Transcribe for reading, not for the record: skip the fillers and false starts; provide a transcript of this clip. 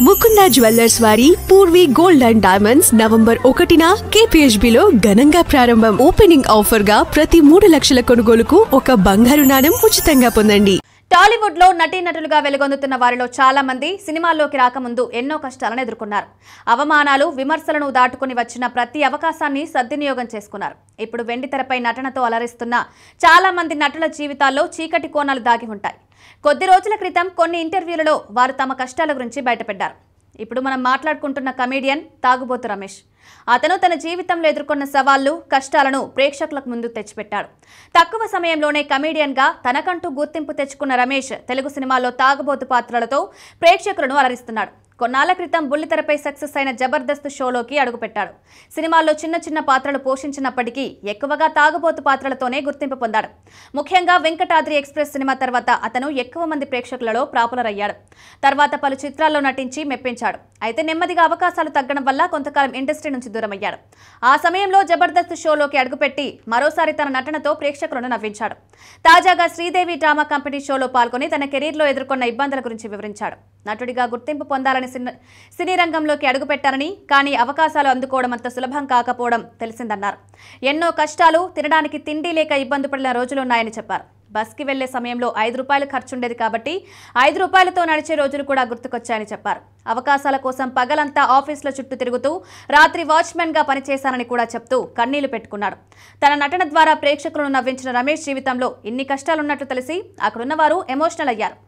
Mukunda jewellers వారి Purvi gold and diamonds November 1న KPHB లో ఘనంగా ప్రారంభం. ఓపెనింగ్ ఆఫర్ గా ప్రతి 3 లక్షల కొనుగోలుకు ఒక బంగారు నాణెం ఉచితంగా పొందండి. టాలీవుడ్ లో నటీనటులుగా వెలుగొందుతున్న వారిలో చాలా మంది సినిమాల్లోకి రాకముందు ఎన్నో కష్టాలను ఎదుర్కొన్నారు. అవమానాలు, విమర్శలను దాటుకుని వచ్చిన ప్రతి అవకాశాన్ని సద్వినియోగం చేసుకున్నారు. ఇప్పుడు వెండితెరపై నటనతో అలరిస్తున్న చాలా మంది నటుల జీవితాల్లో చీకటి కోణాలు దాగి ఉంటాయి. కొద్ది రోజుల క్రితం కొన్ని ఇంటర్వ్యూలలో వారు తమ కష్టాల గురించి బయటపెట్టారు. ఇప్పుడు మనం మాట్లాడుకుంటున్న కమీడియన్ తాగుబోతు రమేష్. అతను తన జీవితంలో ఎదుర్కొన్న సవాళ్లు, కష్టాలను ప్రేక్షకులకు ముందు తెచ్చిపెట్టాడు. తక్కువ సమయంలోనే కమీడియన్గా తనకంటూ గుర్తింపు తెచ్చుకున్న రమేష్ తెలుగు సినిమాల్లో తాగుబోతు పాత్రలతో ప్రేక్షకులను అలరిస్తున్నాడు. కొన్నాళ్ల క్రితం బుల్లితెరపై సక్సెస్ అయిన జబర్దస్త్ షోలోకి అడుగుపెట్టాడు. సినిమాల్లో చిన్న చిన్న పాత్రలు పోషించినప్పటికీ ఎక్కువగా తాగుబోతు పాత్రలతోనే గుర్తింపు పొందాడు. ముఖ్యంగా వెంకటాద్రి ఎక్స్ప్రెస్ సినిమా తర్వాత అతను ఎక్కువ మంది ప్రేక్షకులలో పాపులర్ అయ్యాడు. తర్వాత పలు చిత్రాల్లో నటించి మెప్పించాడు. అయితే నెమ్మదిగా అవకాశాలు తగ్గడం వల్ల కొంతకాలం ఇండస్ట్రీ నుంచి దూరమయ్యాడు. ఆ సమయంలో జబర్దస్త్ షోలోకి అడుగుపెట్టి మరోసారి తన నటనతో ప్రేక్షకులను నవ్వించాడు. తాజాగా శ్రీదేవి డ్రామా కంపెనీ షోలో పాల్గొని తన కెరీర్లో ఎదుర్కొన్న ఇబ్బందుల గురించి వివరించాడు. నటుడిగా గుర్తింపు పొందాలని సినీ రంగంలోకి అడుగుపెట్టారని, కానీ అవకాశాలు అందుకోవడం అంత సులభం కాకపోవడం తెలిసిందన్నారు. ఎన్నో కష్టాలు, తినడానికి తిండి లేక ఇబ్బంది పడిన రోజులున్నాయని చెప్పారు. బస్కి వెళ్లే సమయంలో 5 రూపాయలు ఖర్చుండేది కాబట్టి 5 రూపాయలతో నడిచే రోజులు కూడా గుర్తుకొచ్చాయని చెప్పారు. అవకాశాల కోసం పగలంతా ఆఫీసుల చుట్టూ తిరుగుతూ రాత్రి వాచ్మెన్గా పనిచేశానని కూడా చెప్తూ కన్నీళ్లు పెట్టుకున్నాడు. తన నటన ద్వారా ప్రేక్షకులను నవ్వించిన రమేష్ జీవితంలో ఇన్ని కష్టాలున్నట్లు తెలిసి అక్కడున్నవారు ఎమోషనల్ అయ్యారు.